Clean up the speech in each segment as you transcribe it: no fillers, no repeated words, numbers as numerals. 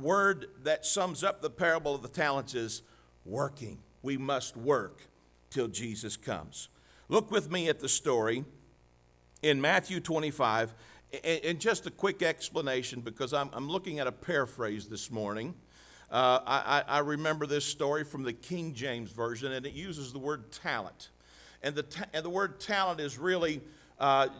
word that sums up the parable of the talents is working. We must work till Jesus comes. Look with me at the story in Matthew 25. And just a quick explanation, because I'm looking at a paraphrase this morning. I remember this story from the King James Version, and it uses the word talent. And the word talent is really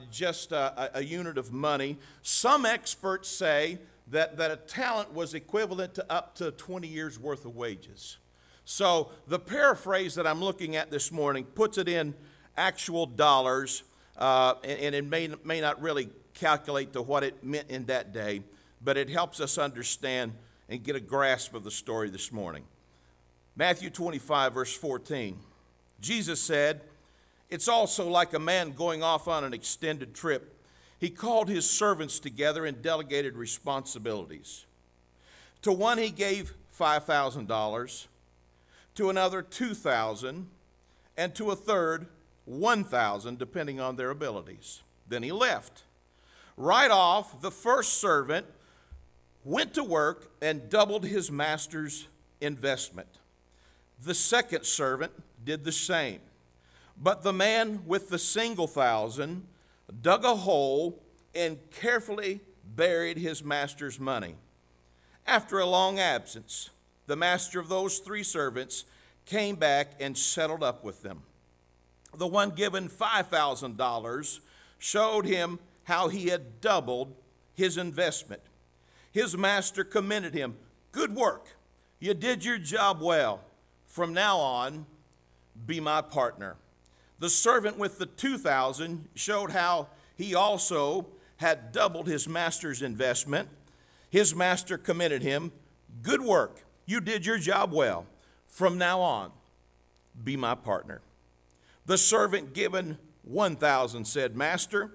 just a unit of money. Some experts say that a talent was equivalent to up to 20 years' worth of wages. So the paraphrase that I'm looking at this morning puts it in actual dollars, and it may not really calculate to what it meant in that day, but it helps us understand and get a grasp of the story this morning. Matthew 25, verse 14. Jesus said, "It's also like a man going off on an extended trip. He called his servants together and delegated responsibilities. To one he gave $5,000, to another $2,000, and to a third $1,000, depending on their abilities. Then he left. Right off, the first servant went to work and doubled his master's investment. The second servant did the same. But the man with the single thousand dug a hole and carefully buried his master's money. After a long absence, the master of those three servants came back and settled up with them. The one given $5,000 showed him how he had doubled his investment. His master commended him. 'Good work. You did your job well. From now on, be my partner.' The servant with the 2,000 showed how he also had doubled his master's investment. His master commended him. 'Good work. You did your job well. From now on, be my partner.' The servant given 1,000 said, 'Master,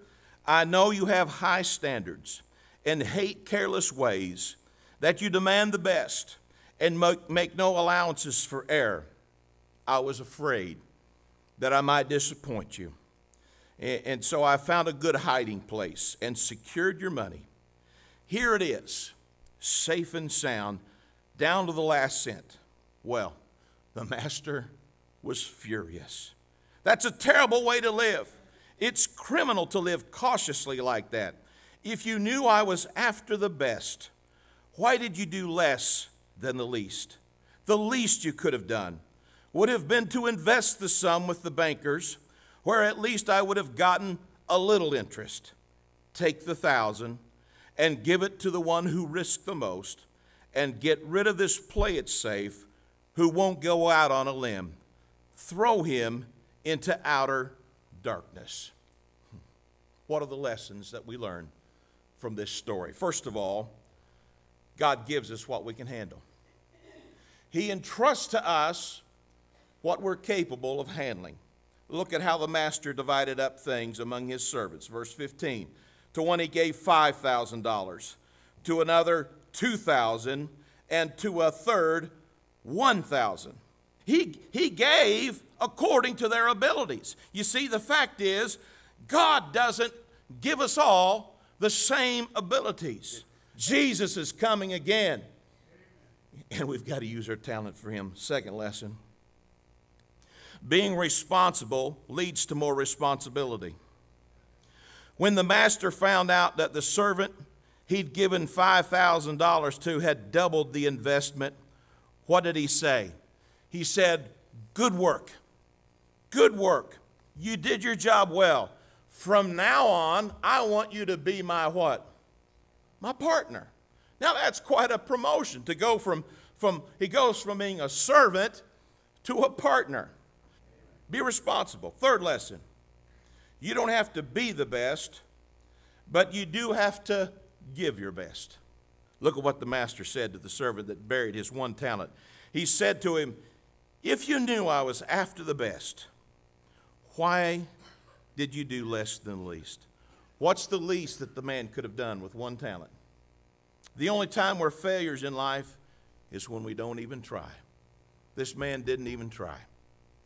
I know you have high standards and hate careless ways, that you demand the best and make no allowances for error. I was afraid that I might disappoint you. And so I found a good hiding place and secured your money. Here it is, safe and sound, down to the last cent.' Well, the master was furious. That's a terrible way to live. It's criminal to live cautiously like that. If you knew I was after the best, why did you do less than the least? The least you could have done would have been to invest the sum with the bankers, where at least I would have gotten a little interest. Take the 1,000 and give it to the one who risked the most, and get rid of this play it safe who won't go out on a limb. Throw him into outer darkness." What are the lessons that we learn from this story? First of all, God gives us what we can handle. He entrusts to us what we're capable of handling. Look at how the master divided up things among his servants. Verse 15, to one he gave $5,000, to another 2,000, and to a third 1,000. He gave according to their abilities. You see, the fact is, God doesn't give us all the same abilities. Jesus is coming again, and we've got to use our talent for him. Second lesson, being responsible leads to more responsibility. When the master found out that the servant he'd given $5,000 to had doubled the investment, what did he say? He said, "Good work. Good work. You did your job well. From now on, I want you to be my what? My partner." Now that's quite a promotion to go he goes from being a servant to a partner. Be responsible. Third lesson, you don't have to be the best, but you do have to give your best. Look at what the master said to the servant that buried his one talent. He said to him, "If you knew I was after the best, why did you do less than the least?" What's the least that the man could have done with one talent? The only time we're failures in life is when we don't even try. This man didn't even try.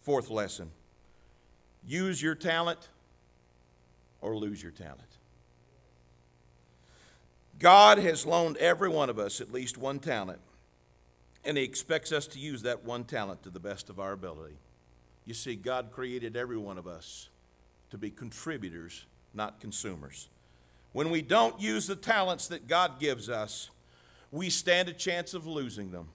Fourth lesson, use your talent or lose your talent. God has loaned every one of us at least one talent, and he expects us to use that one talent to the best of our ability. You see, God created every one of us to be contributors, not consumers. When we don't use the talents that God gives us, we stand a chance of losing them.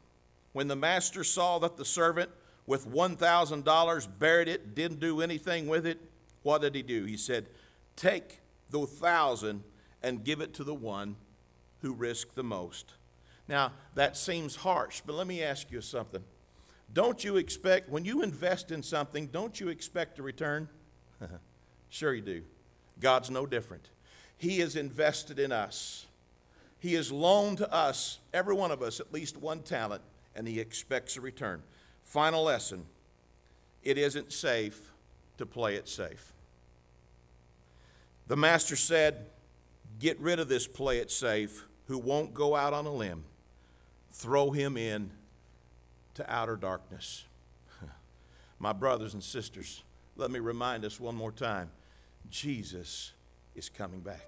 When the master saw that the servant with $1,000 buried it, didn't do anything with it, what did he do? He said, take the 1,000 and give it to the one who risked the most. Now, that seems harsh, but let me ask you something. Don't you expect, when you invest in something, don't you expect a return? Sure you do. God's no different. He has invested in us. He has loaned to us, every one of us, at least one talent, and he expects a return. Final lesson. It isn't safe to play it safe. The master said, get rid of this play it safe who won't go out on a limb. Throw him in to outer darkness. My brothers and sisters, let me remind us one more time. Jesus is coming back.